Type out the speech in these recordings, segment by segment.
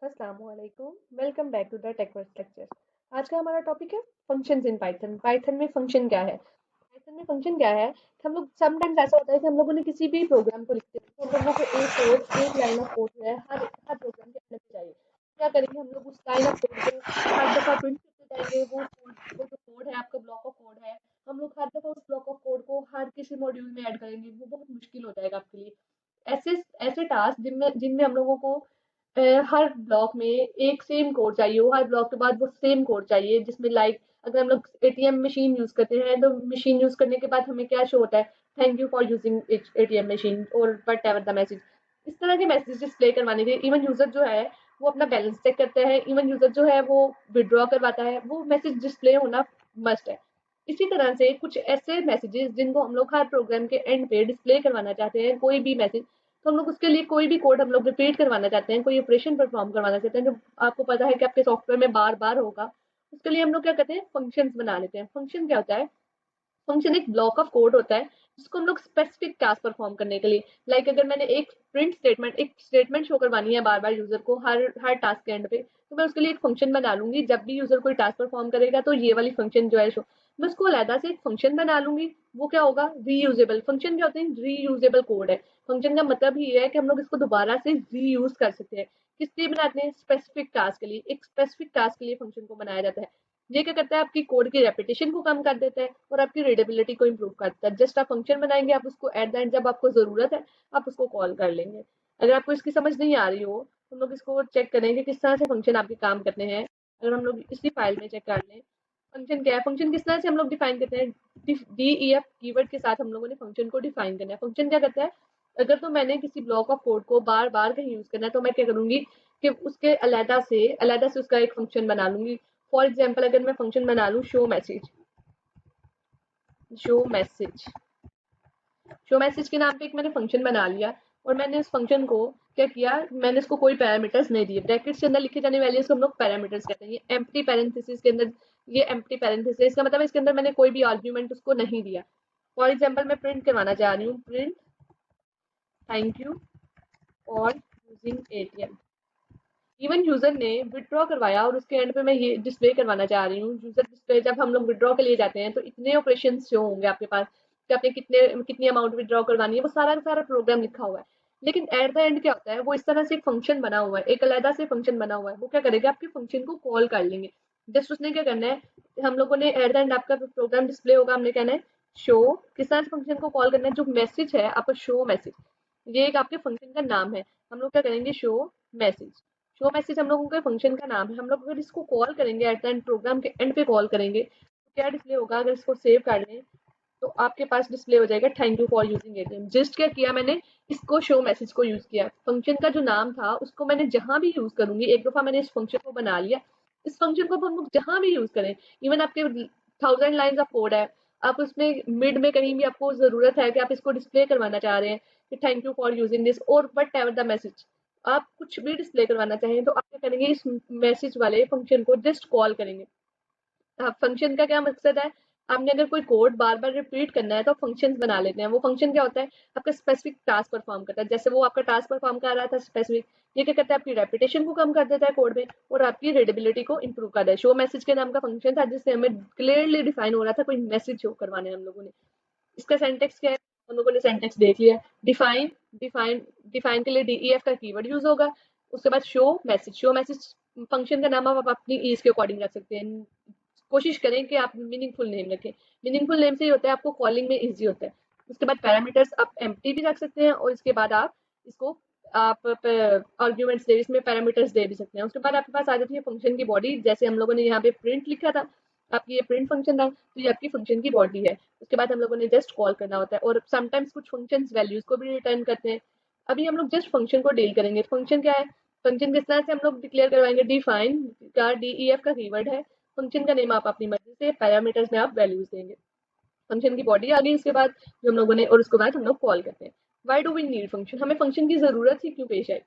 अस्सलामुअलैकुम। Welcome back to the Techverse lecture. आज का हमारा टॉपिक है फंक्शंस इन पाइथन। पाइथन में फंक्शन क्या है? पाइथन में फंक्शन क्या है कि हम लोग समटाइम्स ऐसा होता है कि हम लोगों ने किसी भी प्रोग्राम को लिखते हैं तो हम लोगों को एक लाइन ऑफ कोड जो है हर हर प्रोग्राम के अंदर चाहिए। क्या करेंगे हम लोग उस लाइन ऑफ कोड को हर दफ़ा प्रिंट करते जाएंगे। वो जो कोड है आपका ब्लॉक ऑफ कोड है, हम लोग हर दफ़ा उस ब्लॉक ऑफ कोड को हर किसी मॉड्यूल में ऐड करेंगे। वो बहुत मुश्किल हो जाएगा आपके लिए। ऐसे ऐसे टास्क जिनमें जिनमें हम लोगों को हर ब्लॉक में एक सेम कोड चाहिए हो, हर ब्लॉक के बाद वो सेम कोड चाहिए, जिसमें लाइक अगर हम लोग एटीएम मशीन यूज करते हैं तो मशीन यूज करने के बाद हमें क्या शो होता है, thank you for using ATM machine और वट एवर द मैसेज। इस तरह के मैसेज डिस्प्ले करवाने के इवन यूजर जो है वो अपना बैलेंस चेक करता है, इवन यूजर जो है वो विड्रॉ करवाता है, वो मैसेज डिस्प्ले होना मस्ट है। इसी तरह से कुछ ऐसे मैसेजेस जिनको हम लोग हर प्रोग्राम के एंड पे डिस्प्ले करवाना चाहते हैं, कोई भी मैसेज, तो हम लोग उसके लिए कोई भी कोड हम लोग रिपीट करवाना चाहते हैं, कोई ऑपरेशन परफॉर्म करवाना चाहते हैं जो आपको पता है कि आपके सॉफ्टवेयर में बार बार होगा, उसके लिए हम लोग क्या कहते हैं, फंक्शंस बना लेते हैं। फंक्शन क्या होता है? फंक्शन एक ब्लॉक ऑफ कोड होता है जिसको हम लोग स्पेसिफिक टास्क परफॉर्म करने के लिए, लाइक अगर मैंने एक स्टेटमेंट शो करवानी है बार बार यूजर को हर हर टास्क के एंड पे, तो मैं उसके लिए एक फंक्शन बना लूंगी। जब भी यूजर कोई टास्क परफॉर्म करेगा तो ये वाली फंक्शन जो है शो, मैं उसको अलहदा से एक फंक्शन बना लूंगी। वो क्या होगा? रीयूजेबल। फंक्शन क्या होते हैं? रीयूजेबल कोड है। फंक्शन का मतलब ही है कि हम लोग इसको दोबारा से रीयूज कर सकते हैं। किस लिए बनाते हैं? स्पेसिफिक टास्क के लिए। एक स्पेसिफिक टास्क के लिए फंक्शन को बनाया जाता है। ये क्या करता है? आपकी कोड की रेपिटेशन को कम कर देता है और आपकी रीडेबिलिटी को इम्प्रूव करता है। जस्ट आप फंक्शन बनाएंगे, आप उसको एट द एंड जब आपको जरूरत है आप उसको कॉल कर लेंगे। अगर आपको इसकी समझ नहीं आ रही हो तो हम लोग इसको चेक करेंगे किस तरह से फंक्शन आपके काम करते हैं। अगर हम लोग इसी फाइल में चेक कर लें, फंक्शन क्या है, फंक्शन किस तरह से हम लोग डिफाइन करते हैं। डी ई एफ कीवर्ड के साथ हम लोगों ने फंक्शन को डिफाइन करना है। फंक्शन क्या करता है? अगर तो मैंने किसी ब्लॉक ऑफ कोड को बार बार कहीं यूज करना है तो मैं क्या करूंगी कि उसके अलहदा से उसका एक फंक्शन बना लूंगी। फॉर एग्जाम्पल अगर मैं फंक्शन बना लूँ शो मैसेज शो मैसेज के नाम पे एक मैंने फंक्शन बना लिया, और मैंने इस फंक्शन को क्या किया, मैंने इसको कोई पैरामीटर्स नहीं दिए। ब्रैकेट्स के अंदर लिखे जाने वाले इसको हम लोग पैरामीटर्स कहते हैं। ये एम्प्टी पैरेंथेसिस के अंदर, ये एम्प्टी पैरेंथेसिस इसका मतलब इसके अंदर मैंने कोई भी आर्ग्यूमेंट उसको नहीं दिया। फॉर एग्जाम्पल मैं प्रिंट करवाना चाह रही हूँ, print thank you for using ATM. Even user ने विड्रॉ करवाया और उसके एंड पे मैं ये डिस्प्ले करवाना चाह रही हूँ। यूजर डिस्प्ले, जब हम लोग विड्रॉ के लिए जाते हैं तो इतने ऑपरेशन शो होंगे आपके पास कि आपने कितनी अमाउंट विड्रॉ करवानी है, वो सारा का सारा प्रोग्राम लिखा हुआ है। लेकिन एट द एंड क्या होता है, वो इस तरह से एक फंक्शन बना हुआ है, एक अलहदा से फंक्शन बना हुआ है। वो क्या करेगा? आपके फंक्शन को कॉल कर लेंगे। जस्ट उसने क्या करना है, हम लोगों ने एट द एंड आपका प्रोग्राम डिस्प्ले होगा, हमने कहना है शो, किस तरह से फंक्शन को कॉल करना है, जो मैसेज है आपका शो मैसेज, ये एक आपके फंक्शन का नाम है। हम लोग क्या करेंगे? शो मैसेज हम लोगों के फंक्शन का नाम है। हम लोग अगर इसको कॉल करेंगे एट द एंड, प्रोग्राम के एंड पे कॉल करेंगे तो क्या डिस्प्ले होगा? अगर इसको सेव कर लें तो आपके पास डिस्प्ले हो जाएगा thank you for using ATM. Just क्या किया मैंने, इसको शो मैसेज को यूज किया। फंक्शन का जो नाम था उसको मैंने जहां भी यूज करूंगी, एक दफा मैंने इस फंक्शन को बना लिया, इस फंक्शन को हम लोग जहां भी यूज करें, इवन आपके 1000 लाइन ऑफ कोड है, आप उसमें मिड में कहीं भी आपको जरूरत है कि आप इसको डिस्प्ले करवाना चाह रहे हैं कि thank you for using this और वट एवर द मैसेज, आप कुछ भी डिस्प्ले करवाना चाहें तो आप क्या करेंगे, इस मैसेज वाले फंक्शन को जस्ट कॉल करेंगे। फंक्शन का क्या मकसद है? आपने अगर कोई कोड बार बार रिपीट करना है तो फंक्शंस बना लेते हैं। वो फंक्शन क्या होता है? आपका स्पेसिफिक टास्क परफॉर्म करता है। जैसे वो आपका टास्क परफॉर्म कर रहा था स्पेसिफिक, ये क्या करता है? आपकी रेपिटेशन को कम कर देता है कोड में और आपकी रीडेबिलिटी को इंप्रूव करता है। शो मैसेज के नाम का फंक्शन था जिससे हमें क्लियरली डिफाइन हो रहा था कोई मैसेज शो करवाने हम लोगों ने। इसका सेंटेक्स क्या है? हम लोगों ने सेंटेक्स देख लिया। डिफाइन डिफाइन डिफाइन के लिए डीईएफ का कीवर्ड यूज होगा। उसके बाद शो मैसेज फंक्शन का नाम आप अपनी ईज के अकॉर्डिंग रख सकते हैं। कोशिश करें कि आप मीनिंगफुल नेम रखें। मीनिंगफुल नेम से ही होता है आपको कॉलिंग में ईजी होता है। उसके बाद पैरामीटर्स आप एम्प्टी भी रख सकते हैं और इसके बाद आप इसको आप आर्ग्यूमेंट्स दे, इसमें पैरामीटर्स दे भी सकते हैं। उसके बाद आपके पास आ जाती है फंक्शन की बॉडी। जैसे हम लोगों ने यहाँ पे प्रिंट लिखा था, आपकी ये प्रिंट फंक्शन था तो ये आपकी फंक्शन की बॉडी है। उसके बाद हम लोगों ने जस्ट कॉल करना होता है और समटाइम्स कुछ फंक्शन वैल्यूज को भी रिटर्न करते हैं। अभी हम लोग जस्ट फंक्शन को डील करेंगे। फंक्शन क्या है? फंक्शन किस तरह से हम लोग डिक्लेयर करवाएंगे? डिफाइन का डीईएफ का कीवर्ड है। फंक्शन का नेम आप अपनी मर्जी से, पैरामीटर्स में आप वैल्यूज देंगे। फंक्शन की बॉडी आ गई उसके बाद जो हम लोगों ने, और उसके बाद हम लोग कॉल करते हैं। Why do we need function? हमें फंक्शन की जरूरत ही क्यों पेश आई?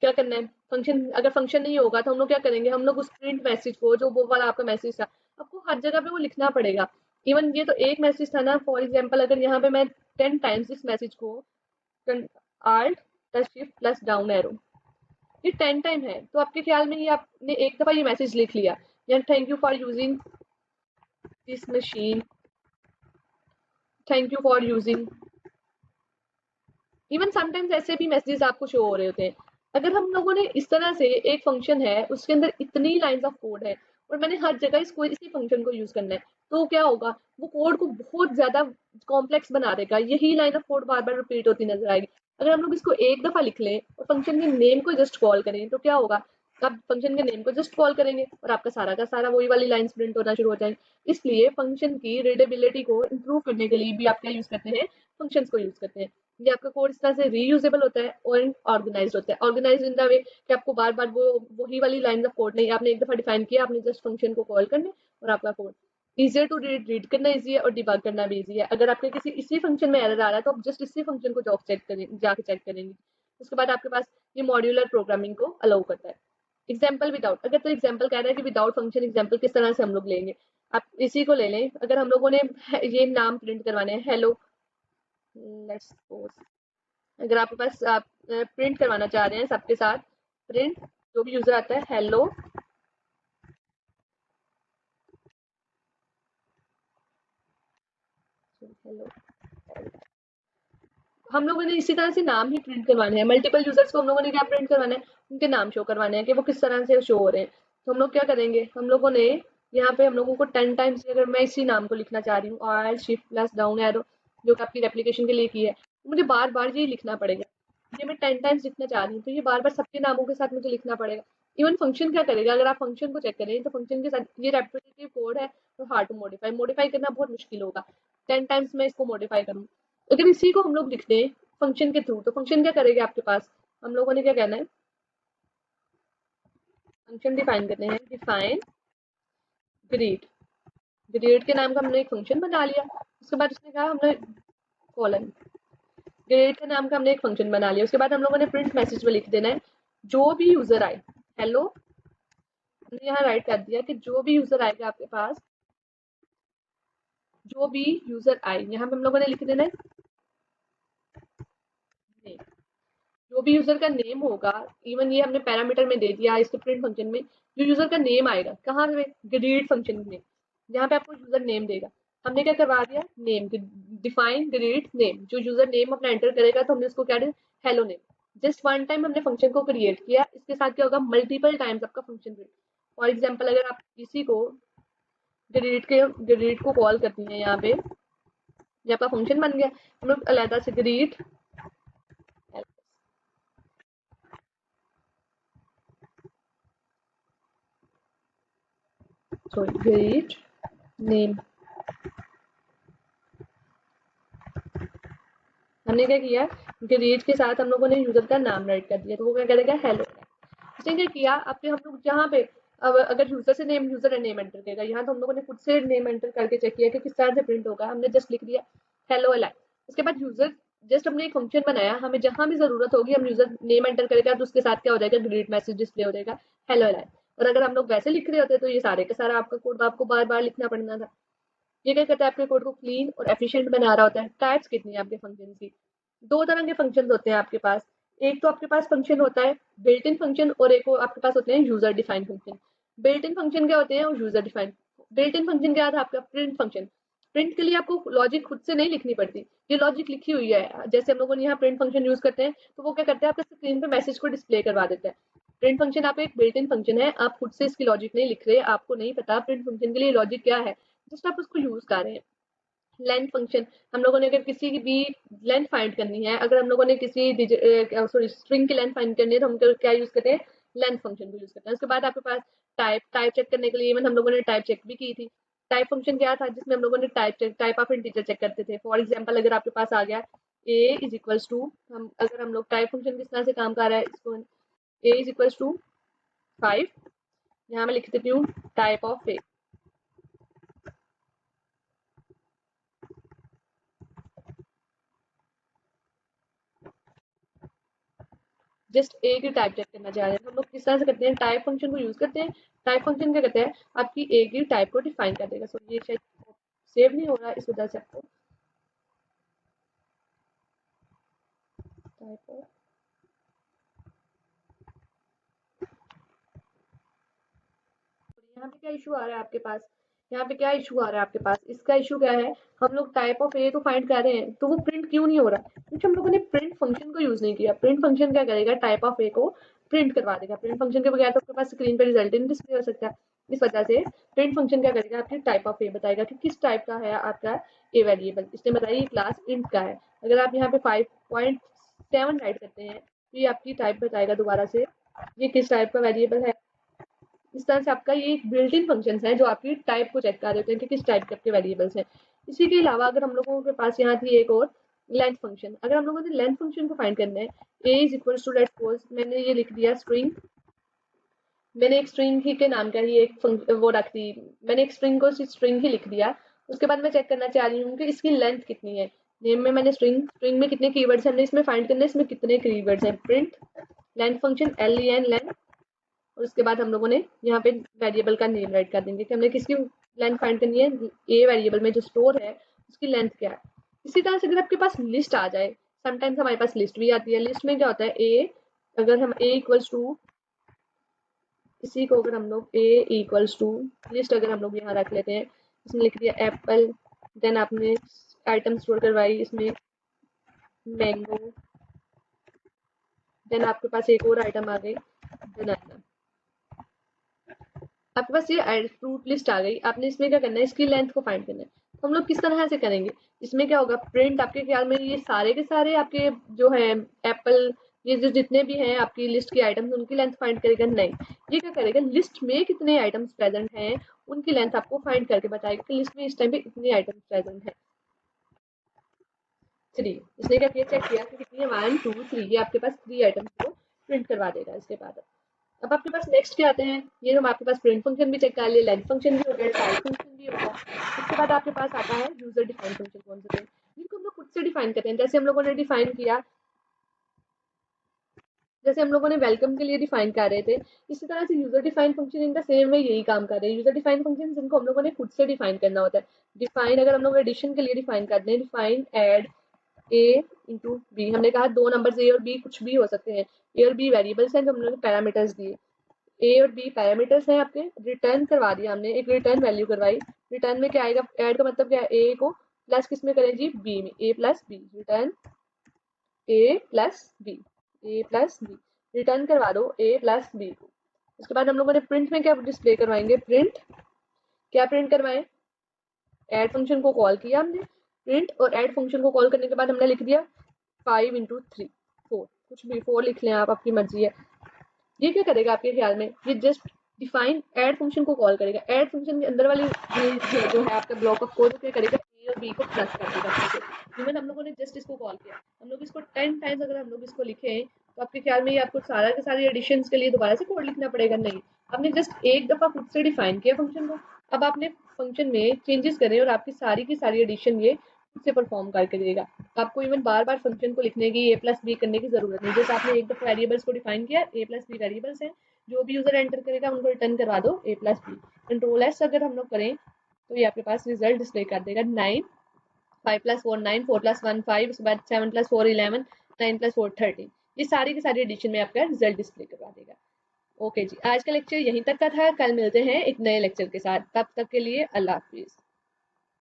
क्या करना है? फंक्शन, अगर फंक्शन नहीं होगा तो हम लोग क्या करेंगे, हम लोग उस प्रिंट मैसेज को, जो वो वाला आपका मैसेज था, आपको हर जगह पे वो लिखना पड़ेगा। इवन ये तो एक मैसेज था ना, फॉर एग्जाम्पल अगर यहाँ पे मैं 10 टाइम्स इस मैसेज को alt plus shift plus down arrow ये 10 टाइम है, तो आपके ख्याल में ये आपने एक दफा ये मैसेज लिख लिया, या thank you for using this machine, thank you for using, even sometimes ऐसे भी मैसेजेस आपको शो हो रहे होते हैं। अगर हम लोगों ने इस तरह से एक फंक्शन है उसके अंदर इतनी लाइंस ऑफ कोड है और मैंने हर जगह इसको इसी फंक्शन को यूज करना है, तो क्या होगा, वो कोड को बहुत ज्यादा कॉम्प्लेक्स बना देगा, यही line of code bar bar repeat होती नजर आएगी। अगर हम लोग इसको एक दफा लिख लें और फंक्शन के नेम को जस्ट कॉल करें तो क्या होगा, आप फंक्शन के नेम को जस्ट कॉल करेंगे और आपका सारा का सारा वही वाली लाइंस प्रिंट होना शुरू हो जाएंगे। इसलिए फंक्शन की रीडेबिलिटी को इम्प्रूव करने के लिए भी आप क्या यूज करते हैं, फंक्शंस को यूज करते हैं। ये आपका कोड इस तरह से रीयूजेबल होता है और ऑर्गेनाइज होता है। ऑर्गेनाइज इन द वे कि आपको बार बार वो वही वाली लाइन ऑफ कोड नहीं, आपने एक दफा डिफाइन किया, आपने जस्ट फंक्शन को कॉल करना और आपका कोड इजियर टू रीड करना इजी है और डिबग करना भी इजी है। अगर आपके किसी इसी फंक्शन में एरर आ रहा है तो आप जस्ट इसी फंक्शन को जाके चेक करेंगे। उसके बाद आपके पास ये मॉड्यूलर प्रोग्रामिंग को अलाउ करता है। एग्जाम्पल विदाउट, अगर तो एग्जाम्पल कह रहा है कि विदाउट फंक्शन एग्जाम्पल किस तरह से हम लोग लेंगे, आप इसी को ले लें। अगर हम लोगों ने ये नाम प्रिंट करवाने हैं हेलो, लेट्स सपोज, अगर आपके पास आप प्रिंट करवाना चाह रहे हैं सबके साथ, प्रिंट जो भी यूजर आता है हेलो, हेलो, हम लोगों ने इसी तरह से नाम ही प्रिंट करवाने हैं। मल्टीपल यूजर्स को हम लोगों ने क्या प्रिंट करवाना है, उनके नाम शो करवाने हैं कि वो किस तरह से शो हो रहे हैं। तो हम लोग क्या करेंगे, हम लोगों ने यहाँ पे हम लोगों को 10 टाइम्स, अगर मैं इसी नाम को लिखना चाह रही हूँ all shift plus down arrow जो कि आपकी रेप्लिकेशन के लिए की है, तो मुझे बार बार ये लिखना पड़ेगा। ये मैं 10 टाइम्स लिखना चाह रही हूँ तो ये बार बार सबके नामों के साथ मुझे लिखना पड़ेगा। इवन फंक्शन क्या करेगा, अगर आप फंक्शन को चेक करें तो फंक्शन के साथ ये रेपिटेटिव कोड है तो हार्ड टू मॉडिफाई, मॉडिफाई करना बहुत मुश्किल होगा। 10 टाइम्स मैं इसको मॉडिफाई करूँ, अगर इसी को हम लोग लिखते हैं फंक्शन के थ्रू, तो फंक्शन क्या करेगा आपके पास, हम लोगों ने क्या कहना है, फंक्शन डिफाइन करने हैं, डिफाइन ग्रीड, ग्रेड के नाम का हमने एक फंक्शन बना लिया। उसके बाद उसने कहा हमने कॉलन, ग्रेड के नाम का हमने एक फंक्शन बना लिया। उसके बाद हम लोगों ने प्रिंट मैसेज में लिख देना है जो भी यूजर आए, हेलो, हमने यहाँ राइट कर दिया कि जो भी यूजर आएगा आपके पास, जो भी यूजर आए, यहाँ पे हम लोगों ने लिख देना है नेम, जो भी यूजर का नेम होगा, इवन ये हमने पैरामीटर में दे दिया इसके प्रिंट फंक्शन में, जो यूजर का नेम आएगा कहाँ पे, ग्रेड फंक्शन में, जहाँ पे आपको यूजर नेम देगा, हमने क्या करवा दिया, नेम, डिफाइन ग्रेड नेम, जो यूजर नेम अपना एंटर करेगा तो हमने उसको क्या दिया, hello name. Just one time हमने फंक्शन को क्रिएट किया, इसके साथ क्या होगा, मल्टीपल टाइम्स आपका फंक्शन क्रिएट। फॉर एग्जाम्पल अगर आप इसी को ग्रेड को कॉल करती हैं यहाँ पे, ये आपका फंक्शन बन गया, हम लोग अलग से ग्रेड, सॉरी ग्रेड नेम, हमने क्या किया, ग्रेड के साथ हम लोगों ने यूजर का नाम राइट कर दिया, तो वो क्या करेगा, हेलो। इसने क्या किया, आपके हम लोग जहाँ पे अब अगर यूजर से नेम, यूजर नेम एंटर करेगा, यहाँ तो हम लोगों ने खुद से नेम एंटर करके चेक किया कि किस तरह से प्रिंट होगा, हमने जस्ट लिख दिया हेलो अलाइव। उसके बाद यूजर, जस्ट हमने एक फंक्शन बनाया, हमें जहां भी जरूरत होगी हम यूजर नेम एंटर करेगा तो उसके साथ क्या हो जाएगा, ग्रेड मैसेज डिस्प्ले हो जाएगा, हेलो अलाइव। और अगर हम लोग वैसे लिख रहे होते तो ये सारे का सारा आपका कोड आपको बार बार लिखना पड़ना था। ये क्या करता है, आपके कोड को क्लीन और एफिशिएंट बना रहा होता है। टाइप्स कितनी है आपके फंक्शन की, दो तरह के फंक्शन होते हैं आपके पास। एक तो आपके पास फंक्शन होता है बिल्ट इन फंक्शन और एक आपके पास होते हैं user defined function. Built in function क्या होते हैं और user defined. Built in function क्या था आपका, प्रिंट फंक्शन। प्रिंट के लिए आपको लॉजिक खुद से नहीं लिखनी पड़ती, ये लॉजिक लिखी हुई है। जैसे हम लोगों ने यहाँ प्रिंट फंक्शन यूज करते हैं तो वो क्या करते हैं, आपके स्क्रीन पे मैसेज को डिस्प्ले करवा देता है। प्रिंट फंक्शन आप एक बिल्ट इन फंक्शन है, आप खुद से इसकी लॉजिक नहीं लिख रहे, आपको नहीं पता प्रिंट फंक्शन के लिए लॉजिक क्या है, जस्ट आप उसको यूज कर रहे हैं। लेंथ फंक्शन, हम लोगों ने अगर किसी की भी लेंथ फाइंड करनी है, अगर हम लोगों ने किसी सॉरी स्ट्रिंग की लेंथ फाइंड करनी है तो हम क्या यूज करते हैं, लेंथ फंक्शन को यूज करते हैं। उसके बाद आपके पास टाइप, टाइप चेक करने के लिए इवन हम लोगों ने टाइप चेक भी की थी। टाइप फंक्शन क्या था, जिसमें हम लोगों ने टाइप ऑफ इंटीजर चेक करते थे। फॉर एग्जाम्पल अगर आपके पास आ गया ए इज इक्वल्स टू, हम अगर हम लोग टाइप फंक्शन किस तरह से काम कर रहा है, इसको ए इज इक्वल्स टू 5, यहाँ मैं लिख देती हूँ type of A. Just a की टाइप चेक करना चाह रहे हैं, हम लोग किस तरह से करते हैं, टाइप फंक्शन को यूज करते हैं। टाइप फंक्शन क्या करते हैं, आपकी ए की टाइप को डिफाइन कर देगा। सो ये शायद सेव नहीं हो रहा, इस वजह से आपको टाइप यहाँ पे क्या इशू आ रहा है आपके पास, यहाँ पे क्या इशू आ रहा है आपके पास, इसका इशू क्या है, हम लोग टाइप ऑफ ए तो फाइंड कर रहे हैं तो वो प्रिंट क्यों नहीं हो रहा, क्योंकि हम लोगों ने प्रिंट फंक्शन को यूज नहीं किया। प्रिंट फंक्शन क्या करेगा, टाइप ऑफ ए को प्रिंट करवा देगा। प्रिंट फंक्शन के बगैर तो आपके पास स्क्रीन पे रिजल्ट नहीं डिस्प्ले हो सकता। इस वजह से प्रिंट फंक्शन क्या करेगा, आपकी टाइप ऑफ ए बताएगा कि किस टाइप का है आपका ए वेरिएबल। इसने बताया ये क्लास इंट का है। अगर आप यहाँ पे 5.7 राइट करते हैं तो ये आपकी टाइप बताएगा दोबारा से ये किस टाइप का वेरिएबल है। इस तरह से आपका ये बिल्ट इन फंक्शन है जो आपकी टाइप को चेक कर देते हैं कि किस टाइप के आपके वेरिएबल्स हैं। इसी के अलावा अगर हम लोगों के पास यहाँ थी एक और लेंथ फंक्शन, अगर हम लोगों ने लेंथ फंक्शन को फाइंड करना है, a is equal to let's suppose मैंने ये लिख दिया स्ट्रिंग, मैंने एक स्ट्रिंग ही के नाम का ही एक वो रख दी, मैंने एक स्ट्रिंग को स्ट्रिंग ही लिख दिया। उसके बाद मैं चेक करना चाह रही हूँ कि इसकी लेंथ कितनी है। नेम में मैंने स्ट्रिंग में कितने कीवर्ड्स हैं हमने इसमें फाइंड करना है, इसमें कितने कीवर्ड्स हैं। Print length function len length, और उसके बाद हम लोगों ने यहाँ पे वेरिएबल का नेम राइट कर देंगे कि हमने किसकी लेंथ फाइंड करनी है, ए वेरिएबल में जो स्टोर है उसकी लेंथ क्या है। इसी तरह से अगर आपके पास लिस्ट आ जाए, समटाइम्स हमारे पास लिस्ट भी आती है। लिस्ट में क्या होता है, ए अगर हम ए इक्वल्स टू, इसी को अगर हम लोग ए इक्वल्स टू लिस्ट अगर हम लोग यहाँ रख लेते हैं, इसमें लिख दिया एप्पल, देन आपने आइटम स्टोर करवाई इसमें मैंगो, देन आपके पास एक और आइटम आ गई बनाना, आपके पास ये फ्रूट लिस्ट आ गई। आपने इसमें क्या करना है, इसकी लेंथ को फाइंड करना है। तो हम लोग किस तरह से करेंगे, इसमें क्या होगा, प्रिंट आपके ख्याल में ये सारे के सारे आपके जो है एप्पल, ये जो जितने भी हैं आपकी लिस्ट के आइटम्स उनकी लेंथ फाइंड करेगा, नहीं। ये क्या करेगा, लिस्ट में कितने आइटम्स प्रेजेंट हैं उनकी लेंथ आपको फाइंड करके बताएगा कि लिस्ट में इस टाइम पे इतने आइटम्स प्रेजेंट हैं। 3, इसने क्या किया, चेक किया कि कितनी है, 1 2 3, ये आपके पास 3 आइटम्स को प्रिंट करवा देगा। इसके बाद अब आपके पास नेक्स्ट क्या आते हैं, ये हम आपके पास प्रिंट फंक्शन भी चेक कर लिए, लेंथ फंक्शन भी हो गया, टाइप फंक्शन भी होगा। उसके बाद आपके पास आता है यूजर डिफाइन फंक्शन। कौन से थे, जिनको हम लोग खुद से डिफाइन करते हैं। जैसे हम लोगों ने डिफाइन किया, जैसे हम लोगों ने वेलकम के लिए डिफाइन कर रहे थे, इसी तरह से यूजर डिफाइन फंक्शन इनका सेम में यही काम कर रहे हैं। यूजर डिफाइन फंक्शन जिनको हम लोगों ने खुद से डिफाइन करना होता है। डिफाइन अगर हम लोग एडिशन के लिए डिफाइन करते हैं, डिफाइन एड ए इंटू बी, हमने कहा दो नंबर ए और बी कुछ भी हो सकते हैं, ए और बी वेरिएबल्स हैं जो हम लोगों ने पैरामीटर्स दिए, ए और बी पैरामीटर्स हैं आपके। रिटर्न करवा दिया हमने, एक रिटर्न वैल्यू करवाई। रिटर्न में क्या आएगा, ऐड का मतलब क्या है, ए को प्लस किस में करें जी, बी में, ए प्लस बी, रिटर्न ए प्लस बी, ए प्लस बी, रिटर्न करवा दो ए प्लस बी को। उसके बाद हम लोगों ने प्रिंट में क्या डिस्प्ले करवाएंगे, प्रिंट क्या प्रिंट करवाएं, ऐड फंक्शन को कॉल किया हमने, प्रिंट और ऐड फंक्शन को कॉल करने के बाद हमने लिख दिया 5 इंटू 3 4, कुछ भी 4 लिख लें आप, आपकी मर्जी है। ये क्या करेगा आपके ख्याल में, ये जस्ट डिफाइन ऐड फंक्शन को कॉल करेगा। ऐड फंक्शन के अंदर वाली ये जो है आपका ब्लॉक ऑफ कोड क्या करेगा, ए और बी को प्लस कर देगा। इवन हम लोगों ने जस्ट इसको कॉल किया, हम लोग इसको 10 टाइम्स अगर हम लोग इसको लिखे तो आपके ख्याल में ये आपको सारा के सारे एडिशंस के लिए दोबारा से कोड लिखना पड़ेगा, नहीं। आपने जस्ट एक दफा खुद से डिफाइन किया फंक्शन को, अब आपने फंक्शन में चेंजेस करें और आपकी सारी की सारी एडिशन ये खुद से परफॉर्म करके देगा। आपको इवन बार बार फंक्शन को लिखने की, ए प्लस बी करने की जरूरत नहीं। जैसे आपने एक दफा वेरिएबल्स को डिफाइन किया, ए प्लस बी वेरिएबल्स हैं, जो भी यूजर एंटर करेगा उनको रिटर्न करवा दो ए प्लस बी। कंट्रोल एस अगर हम लोग करें तो ये आपके पास रिजल्ट डिस्प्ले कर देगा 9, 5 प्लस 4 9, 4 प्लस 1 5, उसके बाद 7 प्लस 4 11, 9 प्लस 4 13। ये सारी की सारी एडिशन में आपका रिजल्ट डिस्प्ले करवा देगा। ओके जी, आज का लेक्चर यहीं तक का था। कल मिलते हैं एक नए लेक्चर के साथ, तब तक के लिए अल्लाह हाफिज।